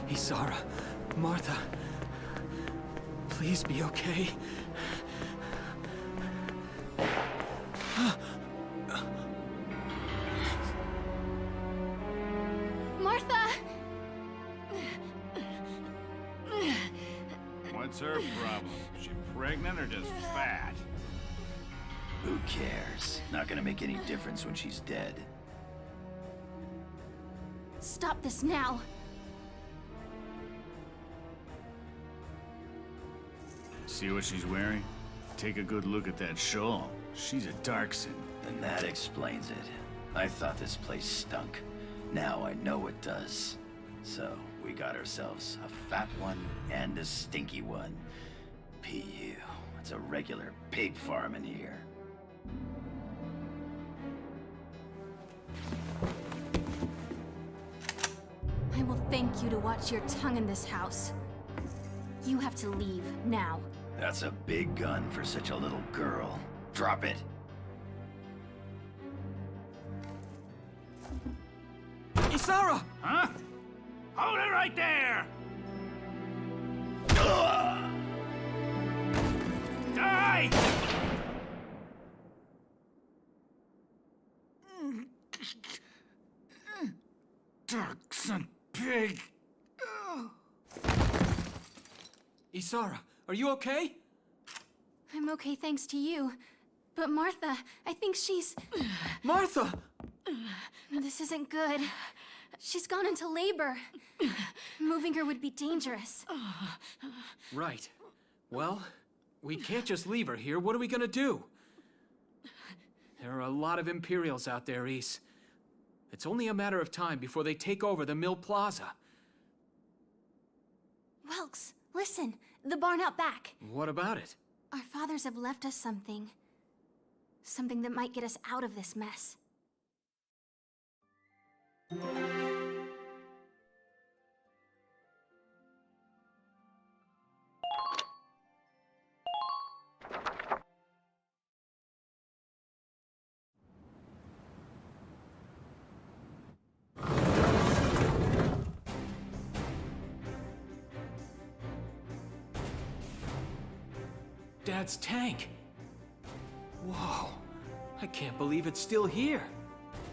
Isara, Martha, please be okay. Martha! What's her problem? Is she pregnant or just fat? Who cares? Not gonna make any difference when she's dead. Stop this now! See what she's wearing? Take a good look at that shawl. She's a Darkson. And that explains it. I thought this place stunk. Now I know it does. So, we got ourselves a fat one and a stinky one. PU. It's a regular pig farm in here. I will thank you to watch your tongue in this house. You have to leave, now. That's a big gun for such a little girl. Drop it. Isara! Huh? Hold it right there! Die! Darkson pig! Isara, are you okay? I'm okay thanks to you. But Martha, I think she's... Martha! This isn't good. She's gone into labor. Moving her would be dangerous. Right. Well, we can't just leave her here. What are we gonna do? There are a lot of Imperials out there, Ys. It's only a matter of time before they take over the Mill Plaza. Welks, listen. The barn out back. What about it? Our fathers have left us something. Something that might get us out of this mess. Dad's tank. Whoa. I can't believe it's still here.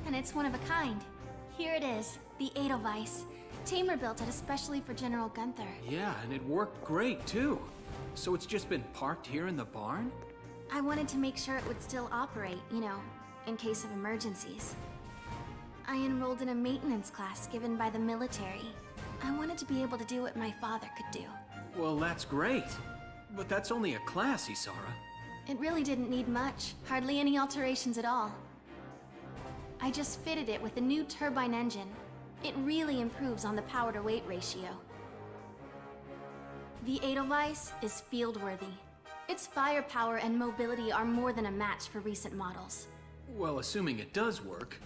And it's one of a kind. Here it is, the Edelweiss. Tamer built it especially for General Gunther. Yeah, and it worked great, too. So it's just been parked here in the barn? I wanted to make sure it would still operate, you know, in case of emergencies. I enrolled in a maintenance class given by the military. I wanted to be able to do what my father could do. Well, that's great. But that's only a class, Isara. It really didn't need much, hardly any alterations at all. I just fitted it with a new turbine engine. It really improves on the power-to-weight ratio. The Edelweiss is field-worthy. Its firepower and mobility are more than a match for recent models. Well, assuming it does work.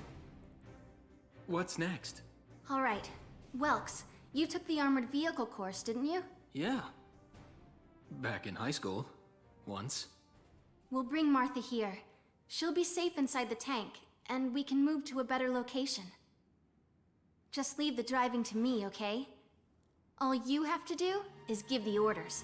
What's next? All right. Welks, you took the armored vehicle course, didn't you? Yeah. Back in high school. Once. We'll bring Martha here. She'll be safe inside the tank, and we can move to a better location. Just leave the driving to me, okay? All you have to do is give the orders.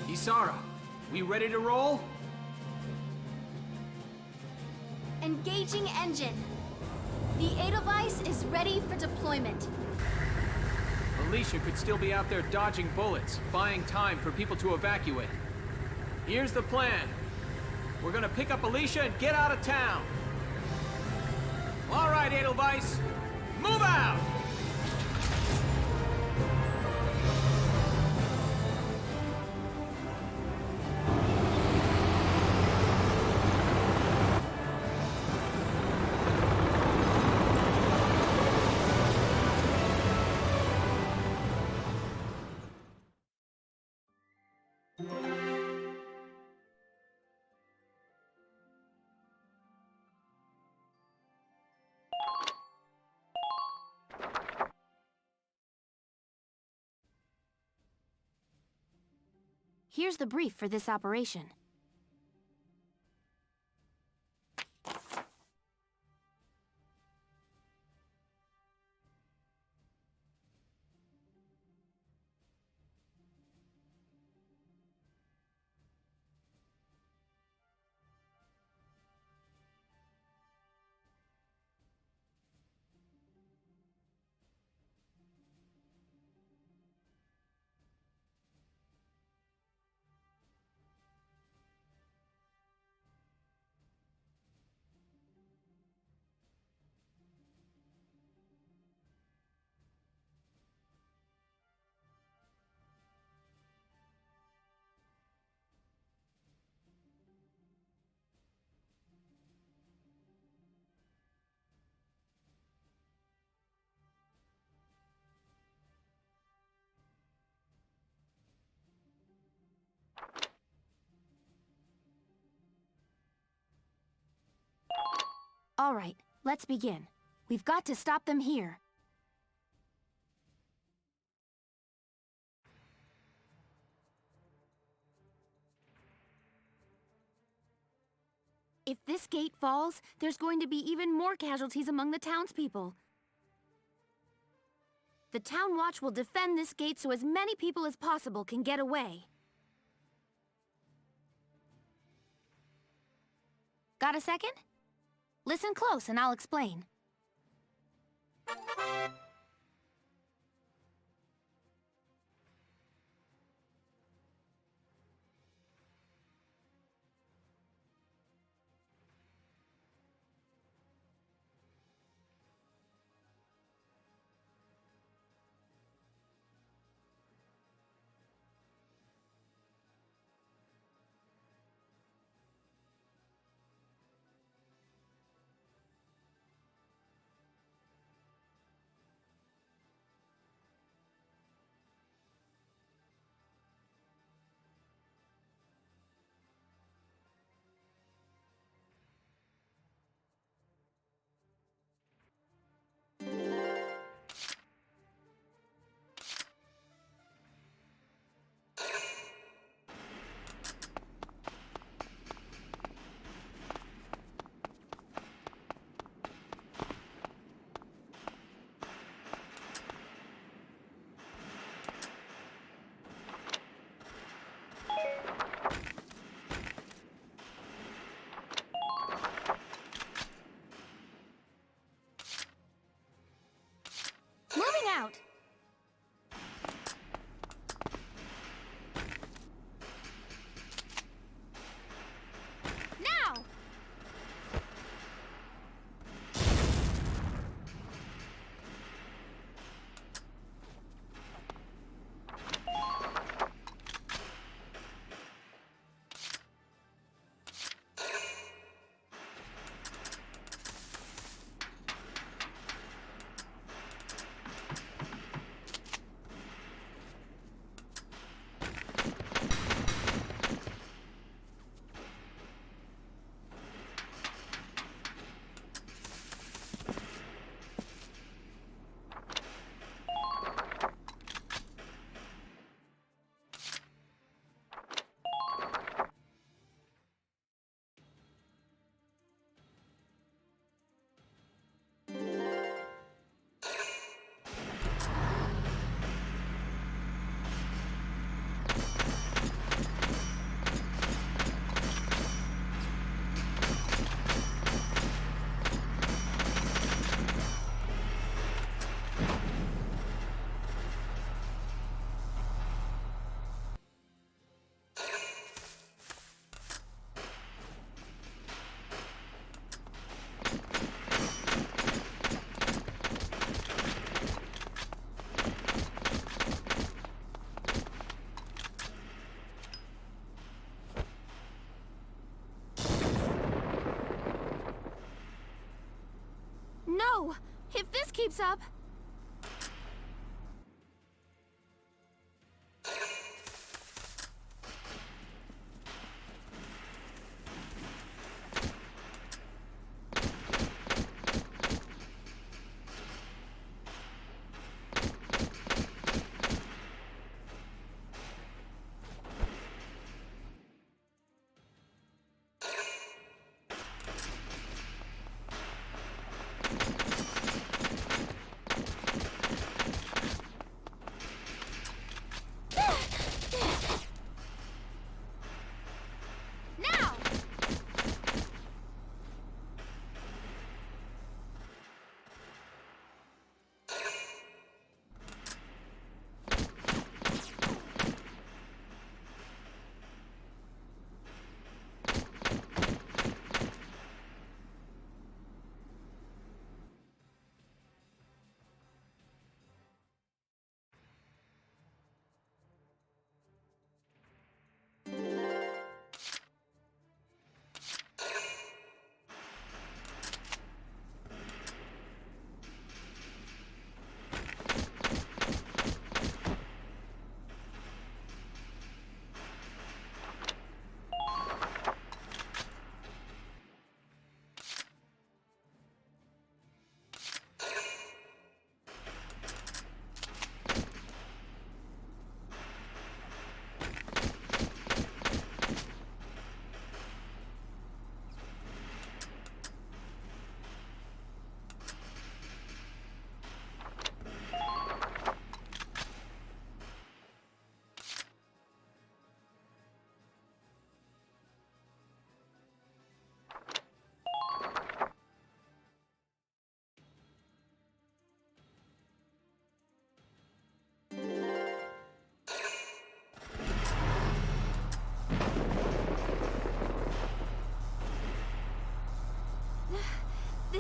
Isara, we ready to roll? Engaging engine. The Edelweiss is ready for deployment. Alicia could still be out there dodging bullets, buying time for people to evacuate. Here's the plan. We're gonna pick up Alicia and get out of town. All right, Edelweiss, move out! Here's the brief for this operation. All right, let's begin. We've got to stop them here. If this gate falls, there's going to be even more casualties among the townspeople. The Town Watch will defend this gate so as many people as possible can get away. Got a second? Listen close and I'll explain. Moving out! Now!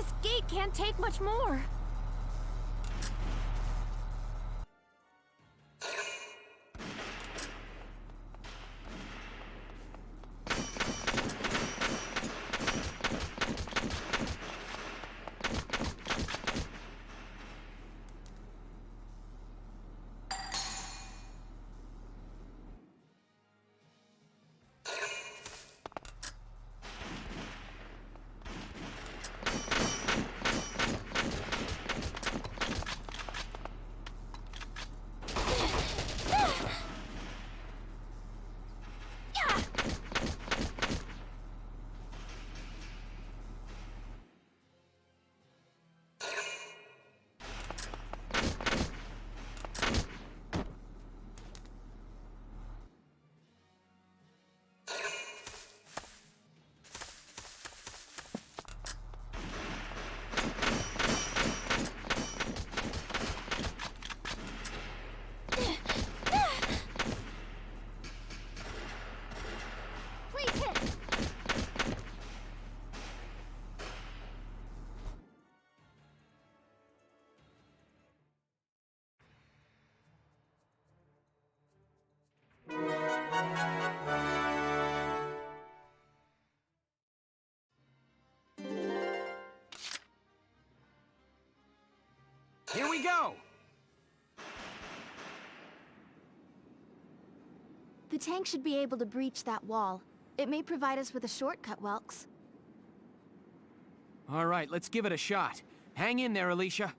This gate can't take much more. Here we go! The tank should be able to breach that wall. It may provide us with a shortcut, Welks. All right, let's give it a shot. Hang in there, Alicia.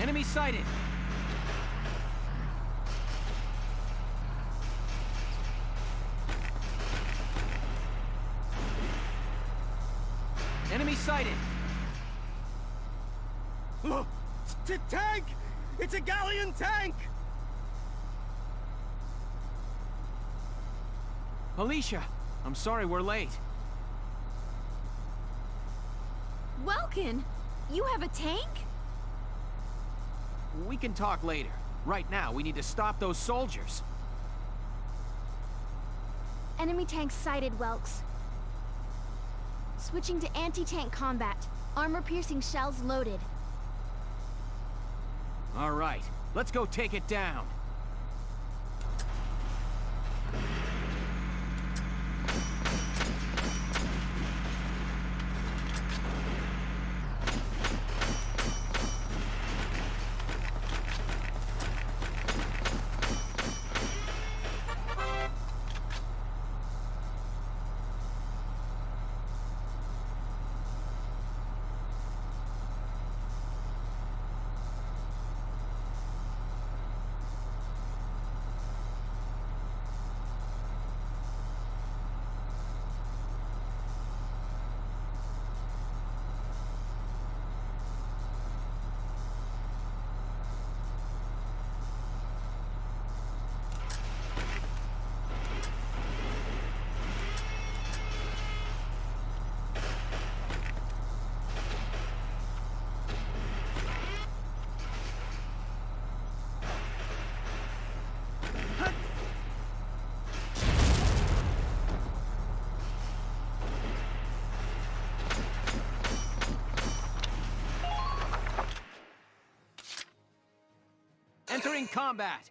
Enemy sighted! Enemy sighted! Look! Tank! It's a galleon tank! Alicia, I'm sorry we're late. Welkin! You have a tank? We can talk later. Right now, we need to stop those soldiers. Enemy tank sighted, Welks. Switching to anti-tank combat. Armor-piercing shells loaded. All right, let's go take it down. Entering combat!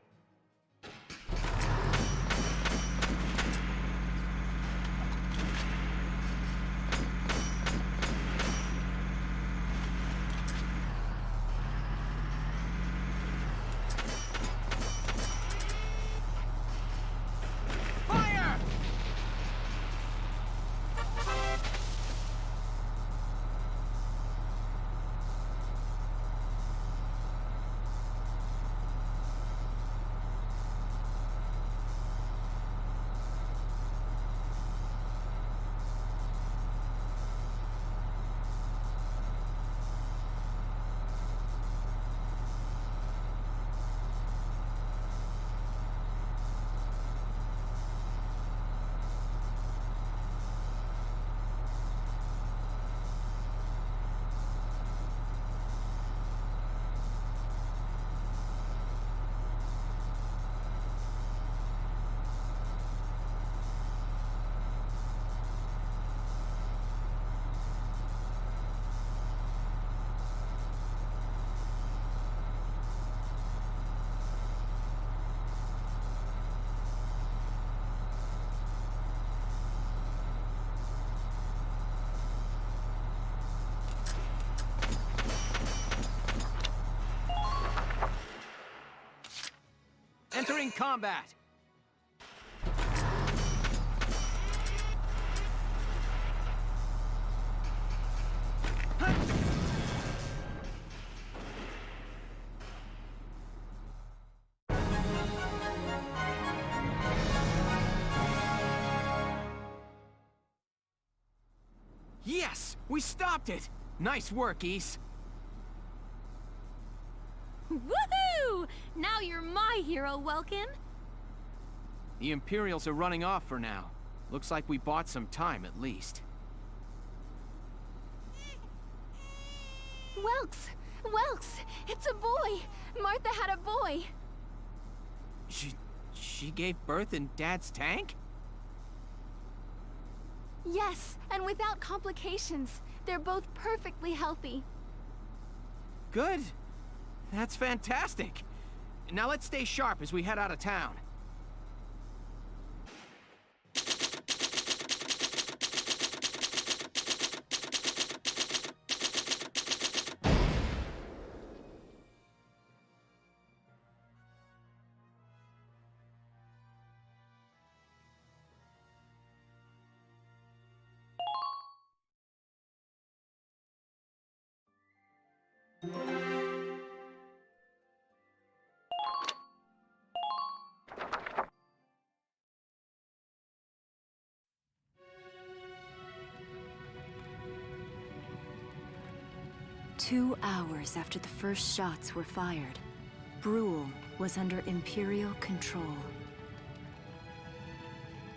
Entering combat! Yes! We stopped it! Nice work, Ys. Woohoo! Now you're my hero, Welkin. The Imperials are running off for now. Looks like we bought some time, at least. Welks! Welks! It's a boy! Martha had a boy! She gave birth in Dad's tank? Yes, and without complications. They're both perfectly healthy. Good. That's fantastic. Now let's stay sharp as we head out of town. Two hours after the first shots were fired, Brule was under Imperial control.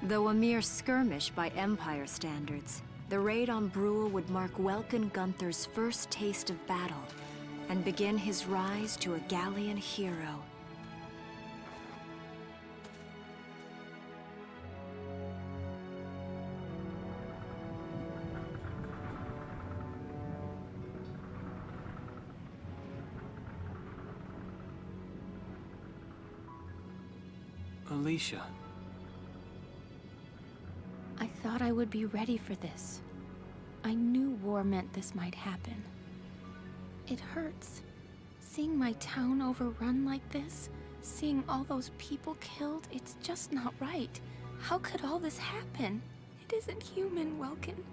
Though a mere skirmish by Empire standards, the raid on Brule would mark Welkin Gunther's first taste of battle and begin his rise to a Gallian hero. Alicia. I thought I would be ready for this. I knew war meant this might happen. It hurts. Seeing my town overrun like this, seeing all those people killed, it's just not right. How could all this happen? It isn't human, Welkin.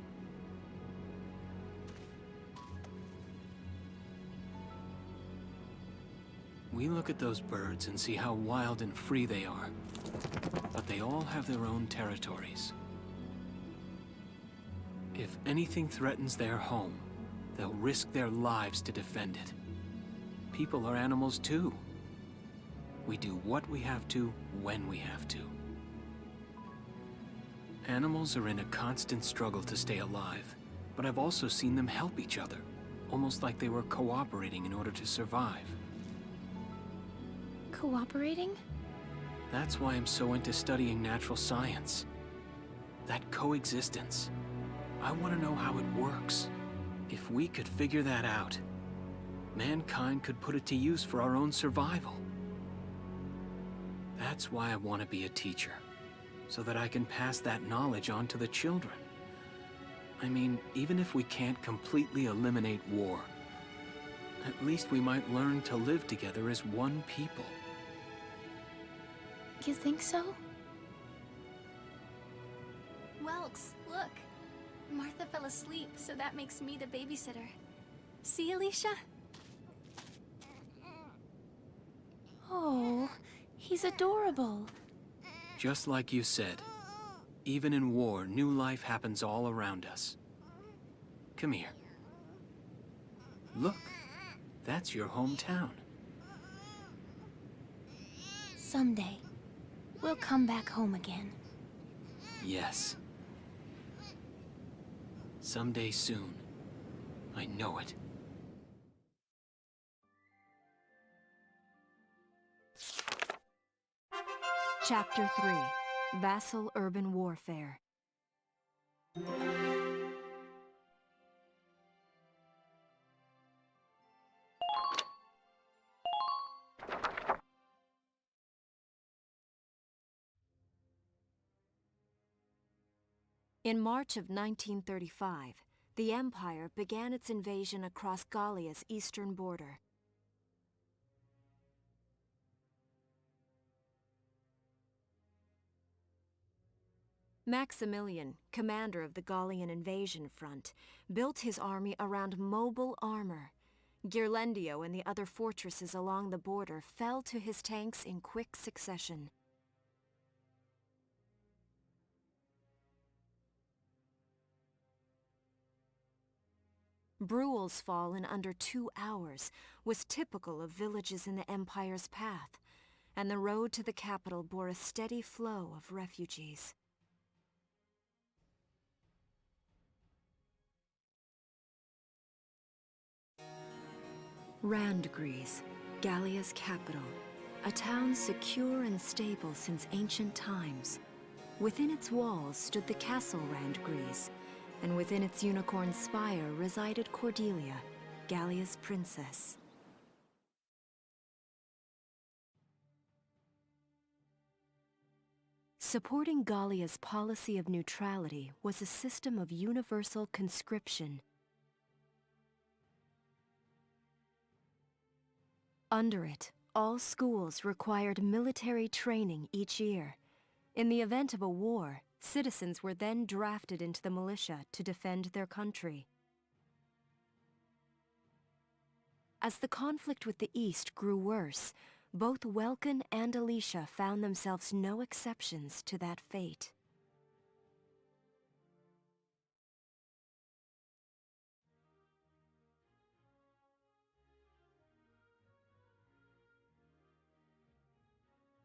We look at those birds and see how wild and free they are. But they all have their own territories. If anything threatens their home, they'll risk their lives to defend it. People are animals too. We do what we have to, when we have to. Animals are in a constant struggle to stay alive, but I've also seen them help each other, almost like they were cooperating in order to survive. Cooperating? That's why I'm so into studying natural science. That coexistence. I want to know how it works. If we could figure that out, mankind could put it to use for our own survival. That's why I want to be a teacher, so that I can pass that knowledge on to the children. I mean, even if we can't completely eliminate war, at least we might learn to live together as one people. You think so? Welks, look. Martha fell asleep, so that makes me the babysitter. See, Alicia? Oh, he's adorable. Just like you said, even in war, new life happens all around us. Come here. Look, that's your hometown. Someday, we'll come back home again. Yes. Someday soon. I know it. Chapter 3: Vassal Urban Warfare. In March of 1935, the Empire began its invasion across Gallia's eastern border. Maximilian, commander of the Gallian invasion front, built his army around mobile armor. Ghirlandaio and the other fortresses along the border fell to his tanks in quick succession. Bruhl's fall in under 2 hours was typical of villages in the Empire's path, and the road to the capital bore a steady flow of refugees. Randgries, Gallia's capital, a town secure and stable since ancient times. Within its walls stood the castle Randgries, and within its unicorn spire resided Cordelia, Gallia's princess. Supporting Gallia's policy of neutrality was a system of universal conscription. Under it, all schools required military training each year. In the event of a war, citizens were then drafted into the militia to defend their country. As the conflict with the East grew worse, both Welkin and Alicia found themselves no exceptions to that fate.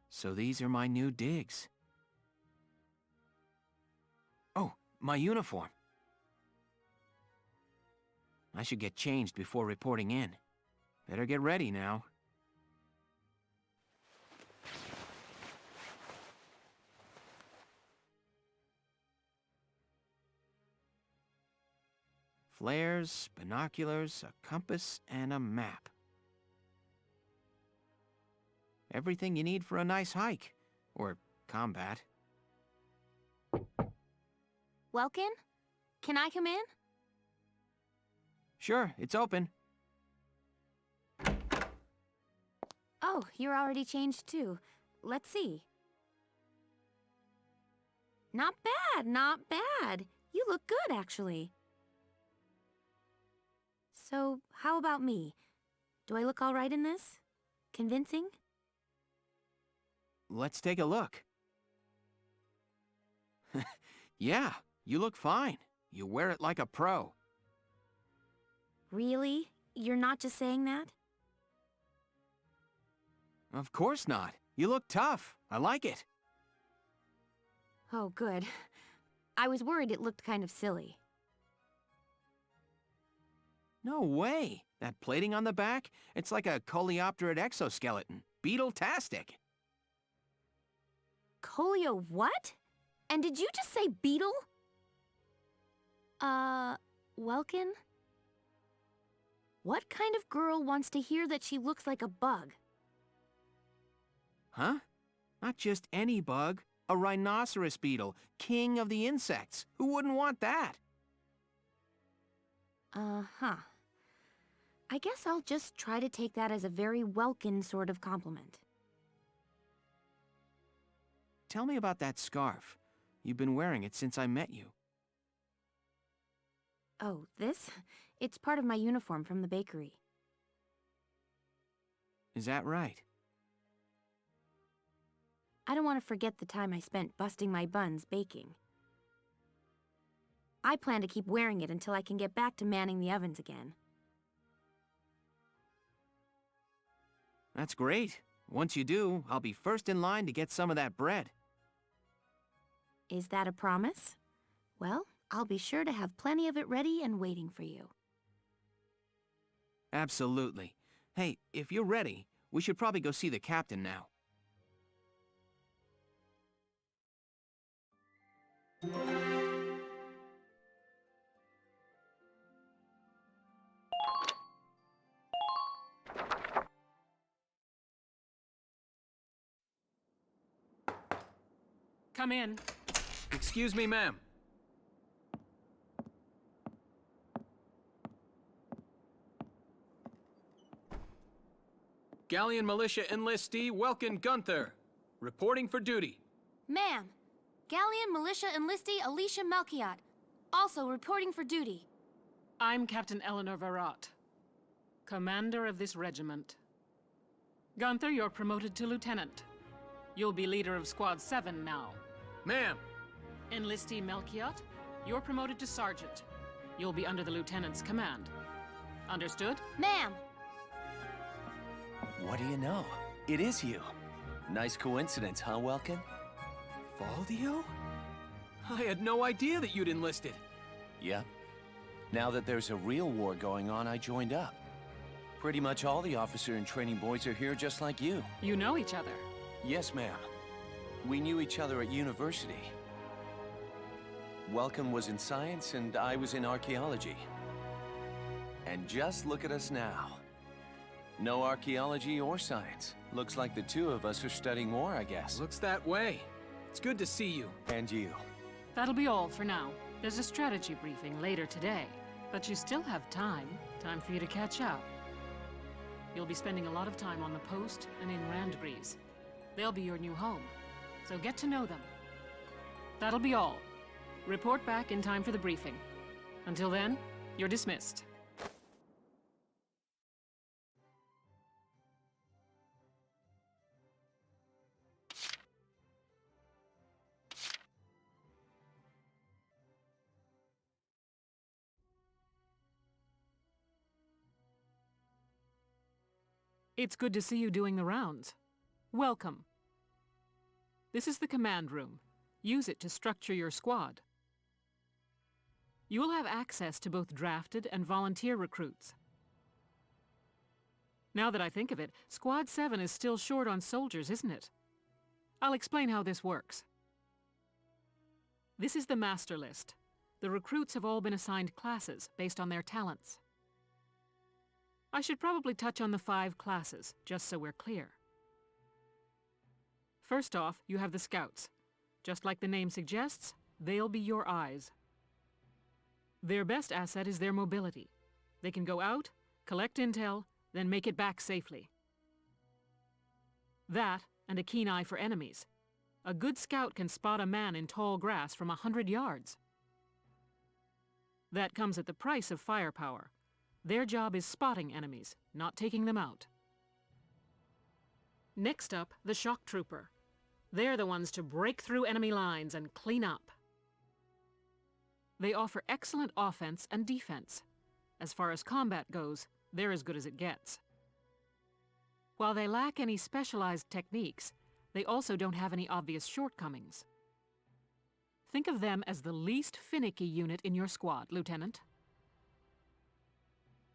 So these are my new digs. Oh, my uniform. I should get changed before reporting in. Better get ready now. Flares, binoculars, a compass, and a map. Everything you need for a nice hike. Or combat. Welkin? Can I come in? Sure, it's open. Oh, you're already changed too. Let's see. Not bad, not bad. You look good, actually. So, how about me? Do I look all right in this? Convincing? Let's take a look. Yeah, you look fine. You wear it like a pro. Really? You're not just saying that? Of course not. You look tough. I like it. Oh, good. I was worried it looked kind of silly. No way. That plating on the back, it's like a coleopterate exoskeleton. Beetle-tastic. Colio what? And did you just say beetle? Welkin? What kind of girl wants to hear that she looks like a bug? Huh? Not just any bug. A rhinoceros beetle, king of the insects. Who wouldn't want that? Uh-huh. I guess I'll just try to take that as a very Welkin sort of compliment. Tell me about that scarf. You've been wearing it since I met you. Oh, this? It's part of my uniform from the bakery. Is that right? I don't want to forget the time I spent busting my buns baking. I plan to keep wearing it until I can get back to manning the ovens again. That's great. Once you do, I'll be first in line to get some of that bread. Is that a promise? Well, I'll be sure to have plenty of it ready and waiting for you. Absolutely. Hey, if you're ready, we should probably go see the captain now. Come in. Excuse me, ma'am. Gallian militia enlistee Welkin Gunther, reporting for duty. Ma'am, Galleon Militia Enlistee Alicia Melchiot, also reporting for duty. I'm Captain Eleanor Varrot, commander of this regiment. Gunther, you're promoted to lieutenant. You'll be leader of Squad 7 now. Ma'am! Enlistee Melchiot, you're promoted to sergeant. You'll be under the lieutenant's command. Understood? Ma'am! What do you know? It is you. Nice coincidence, huh, Welkin? Valdio? I had no idea that you'd enlisted. Yep. Now that there's a real war going on, I joined up. Pretty much all the officer and training boys are here just like you. You know each other. Yes, ma'am. We knew each other at university. Welcome was in science and I was in archaeology. And just look at us now. No archaeology or science. Looks like the two of us are studying war, I guess. Looks that way. It's good to see you. And you. That'll be all for now. There's a strategy briefing later today. But you still have time. Time for you to catch up. You'll be spending a lot of time on the post and in Randbreeze. They'll be your new home. So get to know them. That'll be all. Report back in time for the briefing. Until then, you're dismissed. It's good to see you doing the rounds. Welcome. This is the command room. Use it to structure your squad. You will have access to both drafted and volunteer recruits. Now that I think of it, Squad 7 is still short on soldiers, isn't it? I'll explain how this works. This is the master list. The recruits have all been assigned classes based on their talents. I should probably touch on the 5 classes, just so we're clear. First off, you have the scouts. Just like the name suggests, they'll be your eyes. Their best asset is their mobility. They can go out, collect intel, then make it back safely. That, and a keen eye for enemies. A good scout can spot a man in tall grass from 100 yards. That comes at the price of firepower. Their job is spotting enemies, not taking them out. Next up, the shock trooper. They're the ones to break through enemy lines and clean up. They offer excellent offense and defense. As far as combat goes, they're as good as it gets. While they lack any specialized techniques, they also don't have any obvious shortcomings. Think of them as the least finicky unit in your squad, Lieutenant.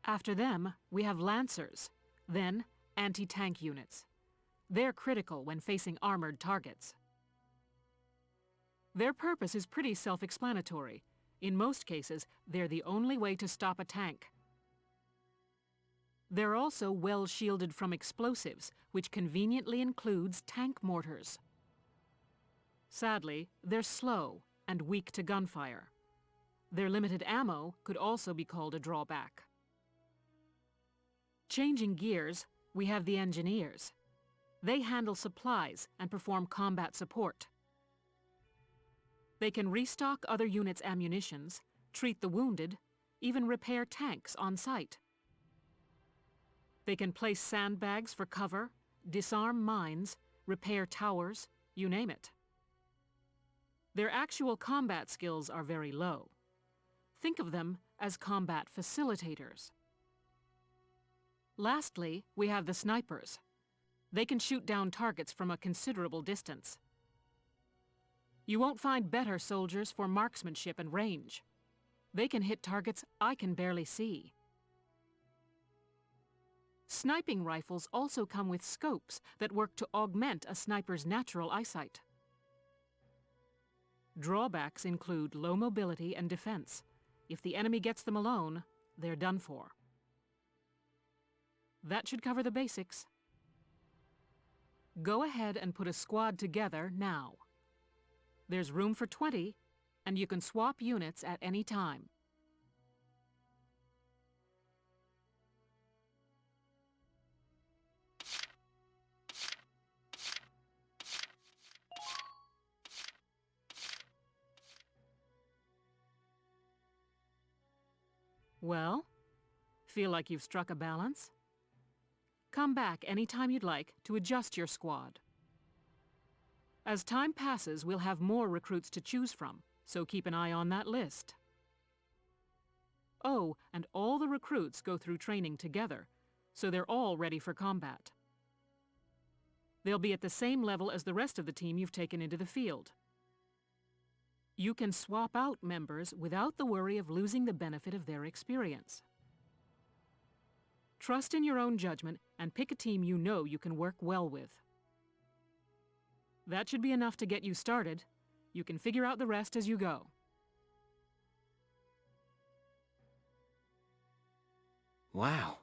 After them, we have Lancers, then anti-tank units. They're critical when facing armored targets. Their purpose is pretty self-explanatory. In most cases, they're the only way to stop a tank. They're also well shielded from explosives, which conveniently includes tank mortars. Sadly, they're slow and weak to gunfire. Their limited ammo could also be called a drawback. Changing gears, we have the engineers. They handle supplies and perform combat support. They can restock other units' ammunitions, treat the wounded, even repair tanks on site. They can place sandbags for cover, disarm mines, repair towers, you name it. Their actual combat skills are very low. Think of them as combat facilitators. Lastly, we have the snipers. They can shoot down targets from a considerable distance. You won't find better soldiers for marksmanship and range. They can hit targets I can barely see. Sniping rifles also come with scopes that work to augment a sniper's natural eyesight. Drawbacks include low mobility and defense. If the enemy gets them alone, they're done for. That should cover the basics. Go ahead and put a squad together now. There's room for 20, and you can swap units at any time. Well, feel like you've struck a balance? Come back anytime you'd like to adjust your squad. As time passes, we'll have more recruits to choose from, so keep an eye on that list. Oh, and all the recruits go through training together, so they're all ready for combat. They'll be at the same level as the rest of the team you've taken into the field. You can swap out members without the worry of losing the benefit of their experience. Trust in your own judgment and pick a team you know you can work well with. That should be enough to get you started. You can figure out the rest as you go. Wow.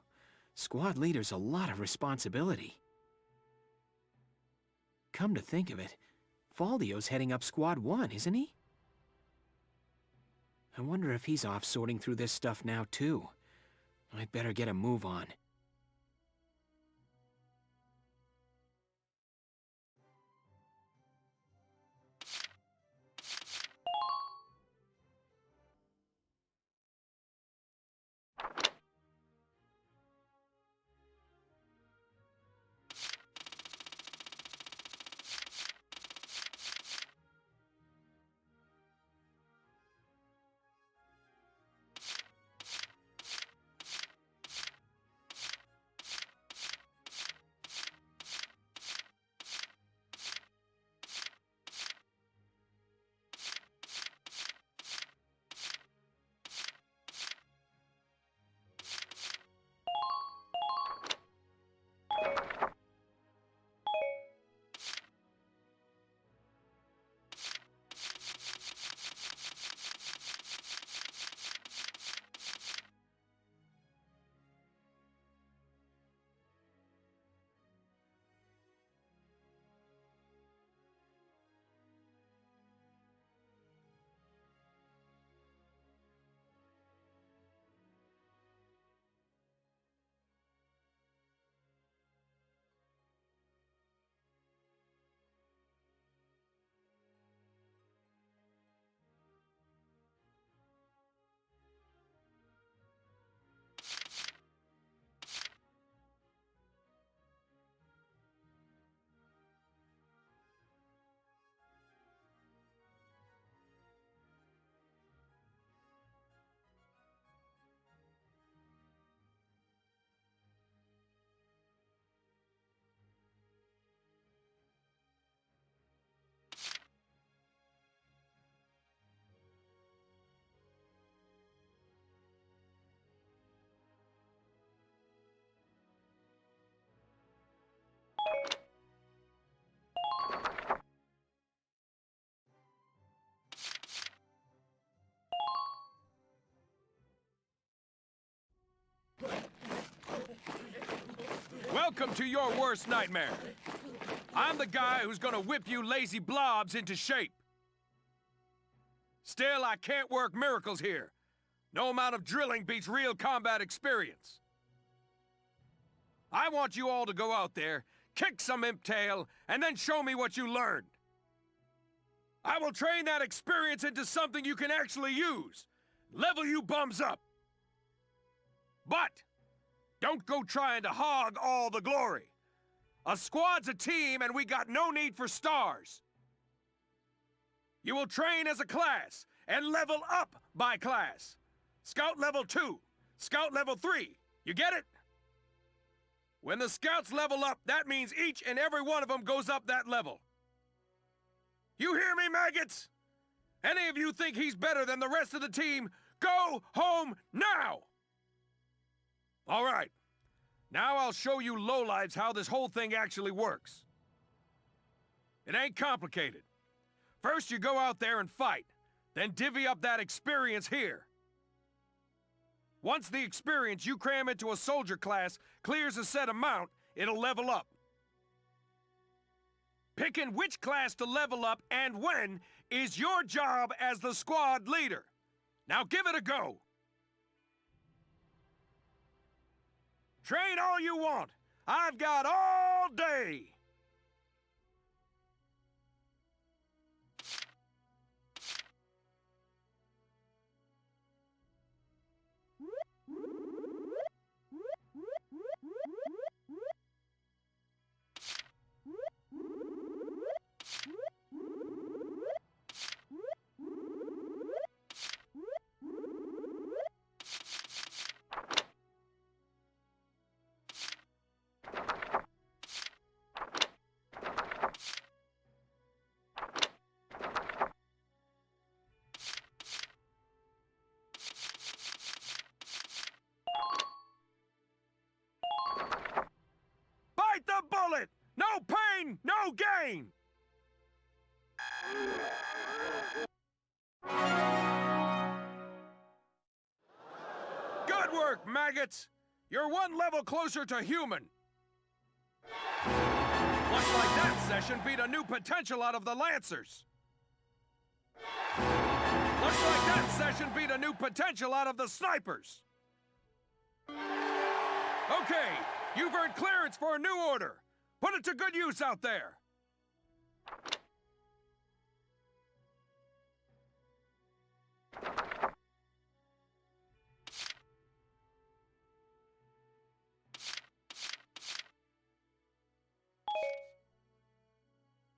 Squad leader's a lot of responsibility. Come to think of it, Faldio's heading up Squad 1, isn't he? I wonder if he's off sorting through this stuff now, too. I'd better get a move on. Welcome to your worst nightmare. I'm the guy who's gonna whip you lazy blobs into shape. Still, I can't work miracles here. No amount of drilling beats real combat experience. I want you all to go out there, kick some imp tail, and then show me what you learned. I will train that experience into something you can actually use. Level you bums up. But don't go trying to hog all the glory. A squad's a team, and we got no need for stars. You will train as a class and level up by class. Scout level 2, Scout level 3. You get it? When the scouts level up, that means each and every one of them goes up that level. You hear me, maggots? Any of you think he's better than the rest of the team, go home now! All right. Now I'll show you lowlives how this whole thing actually works. It ain't complicated. First you go out there and fight, then divvy up that experience here. Once the experience you cram into a soldier class clears a set amount, it'll level up. Picking which class to level up and when is your job as the squad leader. Now give it a go. Train all you want. I've got all day. you gain! Good work, maggots! You're one level closer to human. Looks like that session beat a new potential out of the Lancers. Looks like that session beat a new potential out of the snipers. Okay, you've earned clearance for a new order. Put it to good use out there.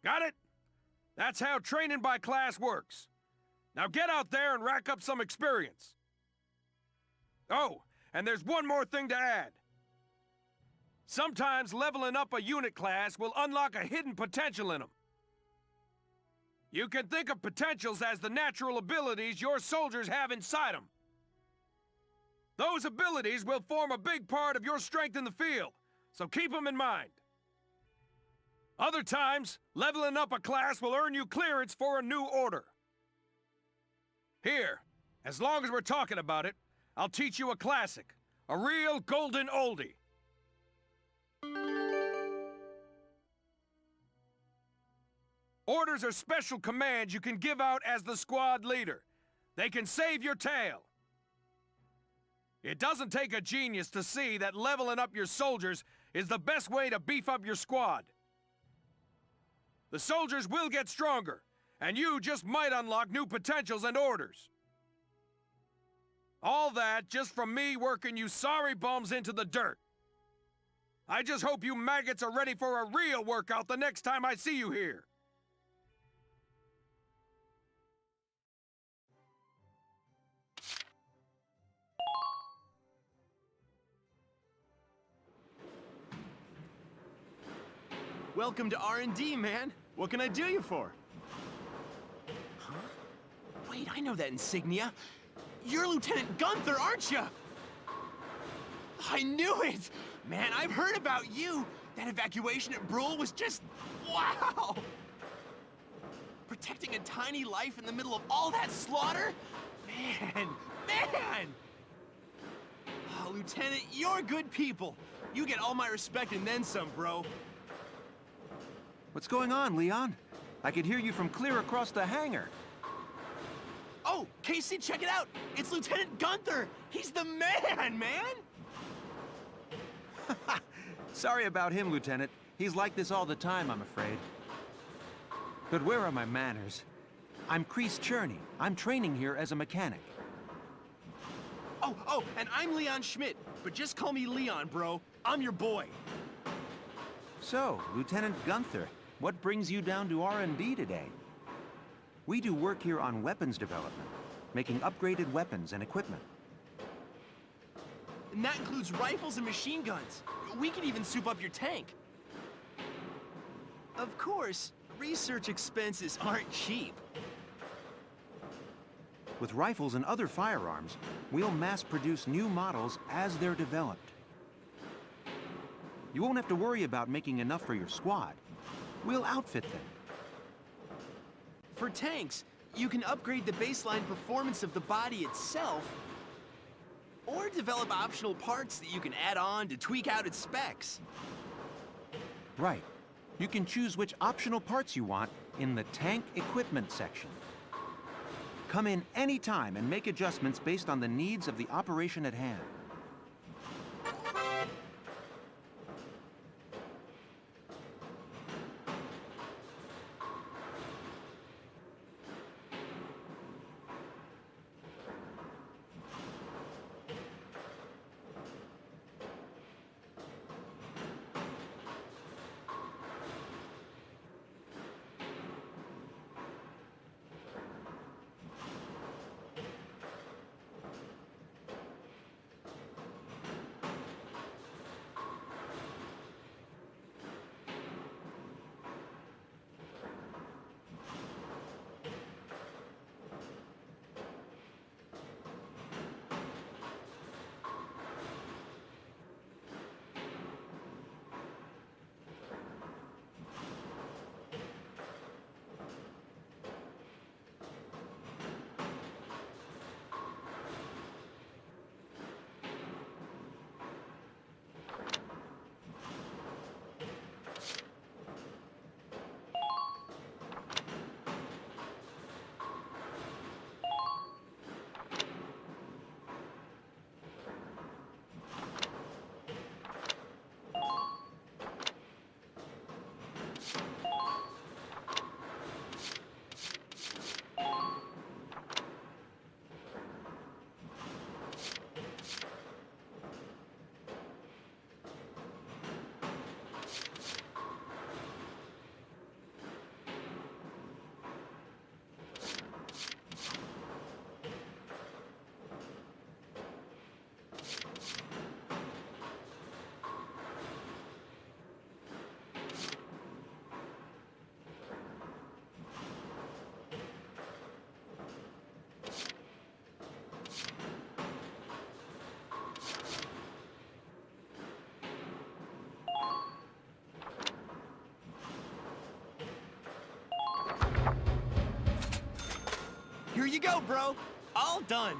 Got it? That's how training by class works. Now get out there and rack up some experience. Oh, and there's one more thing to add. Sometimes leveling up a unit class will unlock a hidden potential in them. You can think of potentials as the natural abilities your soldiers have inside them. Those abilities will form a big part of your strength in the field, so keep them in mind. Other times, leveling up a class will earn you clearance for a new order. Here, as long as we're talking about it, I'll teach you a classic, a real golden oldie. Orders are special commands you can give out as the squad leader. They can save your tail. It doesn't take a genius to see that leveling up your soldiers is the best way to beef up your squad. The soldiers will get stronger, and you just might unlock new potentials and orders. All that just from me working you sorry bums into the dirt. I just hope you maggots are ready for a real workout the next time I see you here. Welcome to R&D, man. What can I do you for? Huh? Wait, I know that insignia. You're Lieutenant Gunther, aren't you? I knew it! Man, I've heard about you. That evacuation at Brule was just... wow! Protecting a tiny life in the middle of all that slaughter? Man! Oh, Lieutenant, you're good people. You get all my respect and then some, bro. What's going on, Leon? I could hear you from clear across the hangar. Oh, Casey, check it out! It's Lieutenant Gunther! He's the man! Sorry about him, Lieutenant. He's like this all the time, I'm afraid. But where are my manners? I'm Kreese Cherney. I'm training here as a mechanic. Oh, and I'm Leon Schmidt, but just call me Leon, bro. I'm your boy. So, Lieutenant Gunther, what brings you down to R&D today? We do work here on weapons development, making upgraded weapons and equipment. And that includes rifles and machine guns. We can even soup up your tank. Of course, research expenses aren't cheap. With rifles and other firearms, we'll mass-produce new models as they're developed. You won't have to worry about making enough for your squad. We'll outfit them. For tanks, you can upgrade the baseline performance of the body itself, or develop optional parts that you can add on to tweak out its specs. Right. You can choose which optional parts you want in the tank equipment section. Come in anytime and make adjustments based on the needs of the operation at hand. Here you go, bro. All done.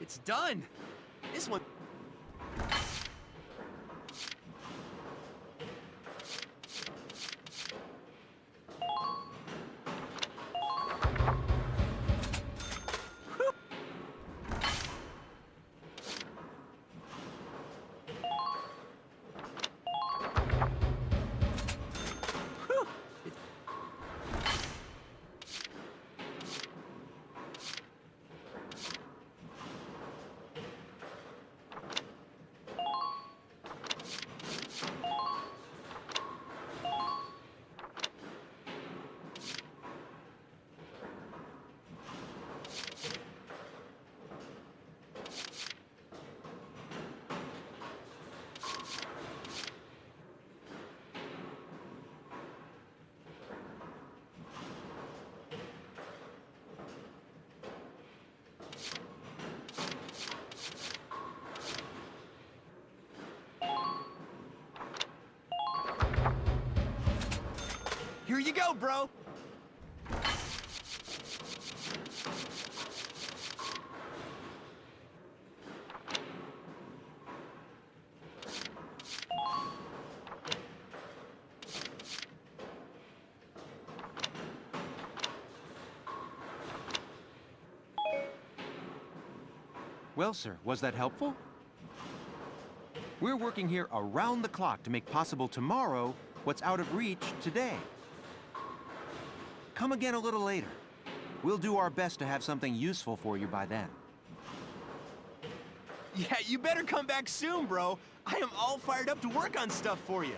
It's done. This one... Here you go, bro. Well, sir, was that helpful? We're working here around the clock to make possible tomorrow what's out of reach today. Come again a little later. We'll do our best to have something useful for you by then. Yeah, you better come back soon, bro. I am all fired up to work on stuff for you.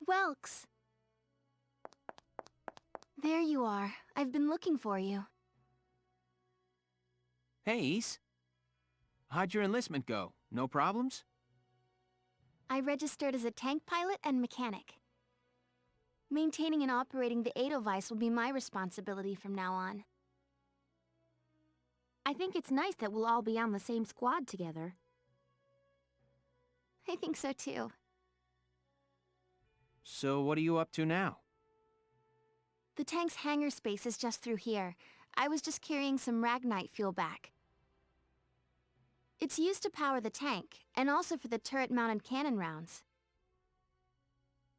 Welks! There you are. I've been looking for you. Hey, Ace. How'd your enlistment go? No problems? I registered as a tank pilot and mechanic. Maintaining and operating the Edelweiss will be my responsibility from now on. I think it's nice that we'll all be on the same squad together. I think so too. So what are you up to now? The tank's hangar space is just through here. I was just carrying some Ragnite fuel back. It's used to power the tank, and also for the turret-mounted cannon rounds.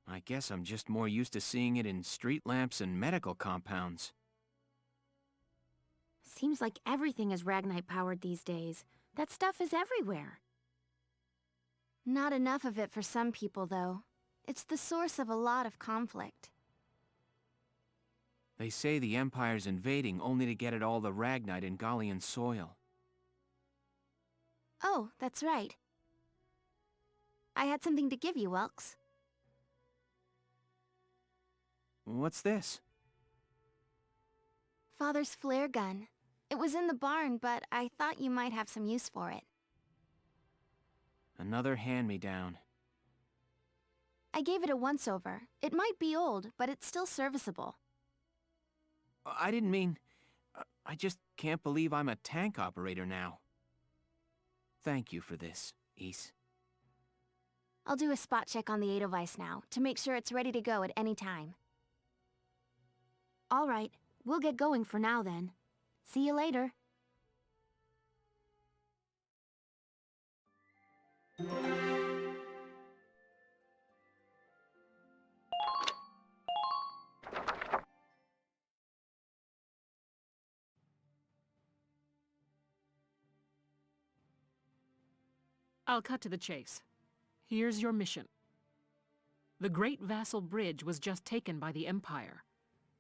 I guess I'm just more used to seeing it in street lamps and medical compounds. Seems like everything is Ragnite-powered these days. That stuff is everywhere. Not enough of it for some people, though. It's the source of a lot of conflict. They say the Empire's invading only to get at all the Ragnite in Gallian soil. Oh, that's right. I had something to give you, Welks. What's this? Father's flare gun. It was in the barn, but I thought you might have some use for it. Another hand-me-down. I gave it a once-over. It might be old, but it's still serviceable. I didn't mean... I just can't believe I'm a tank operator now. Thank you for this, Ys. I'll do a spot check on the Edelweiss now, to make sure it's ready to go at any time. All right, we'll get going for now then. See you later. I'll cut to the chase. Here's your mission. The Great Vassal Bridge was just taken by the Empire.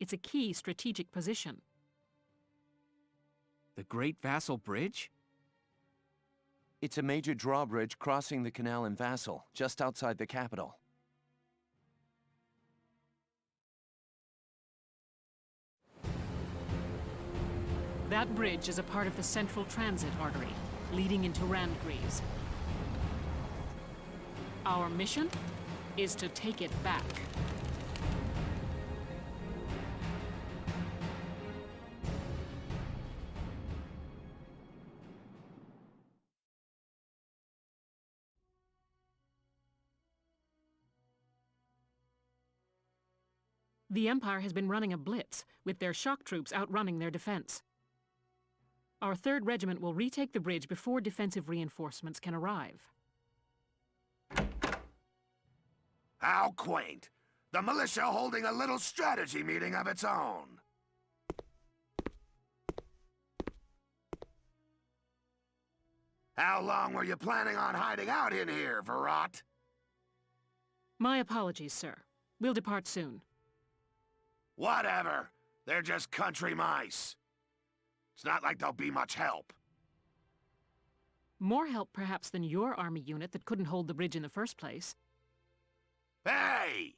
It's a key strategic position. The Great Vassal Bridge? It's a major drawbridge crossing the canal in Vassal, just outside the capital. That bridge is a part of the central transit artery, leading into Randgries. Our mission is to take it back. The Empire has been running a blitz, with their shock troops outrunning their defense. Our 3rd Regiment will retake the bridge before defensive reinforcements can arrive. How quaint. The militia holding a little strategy meeting of its own. How long were you planning on hiding out in here, Verrot? My apologies, sir. We'll depart soon. Whatever. They're just country mice. It's not like they'll be much help. More help, perhaps, than your army unit that couldn't hold the bridge in the first place. Hey!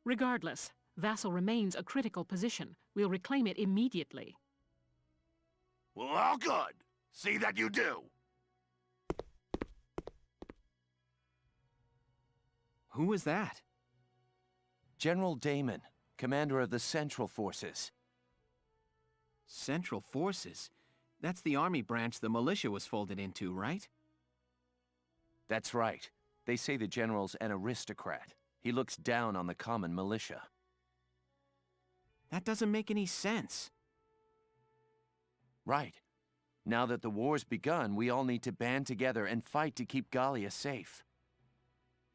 Regardless, Vassal remains a critical position. We'll reclaim it immediately. Well, all good. See that you do. Who was that? General Damon, commander of the Central Forces. Central Forces? That's the army branch the militia was folded into, right? That's right. They say the general's an aristocrat. He looks down on the common militia. That doesn't make any sense. Right. Now that the war's begun, we all need to band together and fight to keep Gallia safe.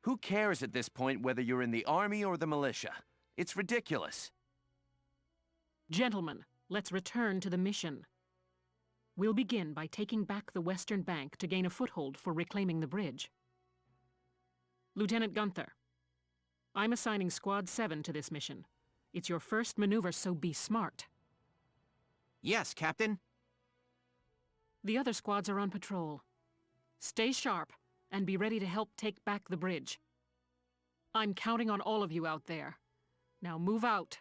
Who cares at this point whether you're in the army or the militia? It's ridiculous. Gentlemen, let's return to the mission. We'll begin by taking back the Western Bank to gain a foothold for reclaiming the bridge. Lieutenant Gunther, I'm assigning Squad 7 to this mission. It's your first maneuver, so be smart. Yes, Captain. The other squads are on patrol. Stay sharp and be ready to help take back the bridge. I'm counting on all of you out there. Now move out.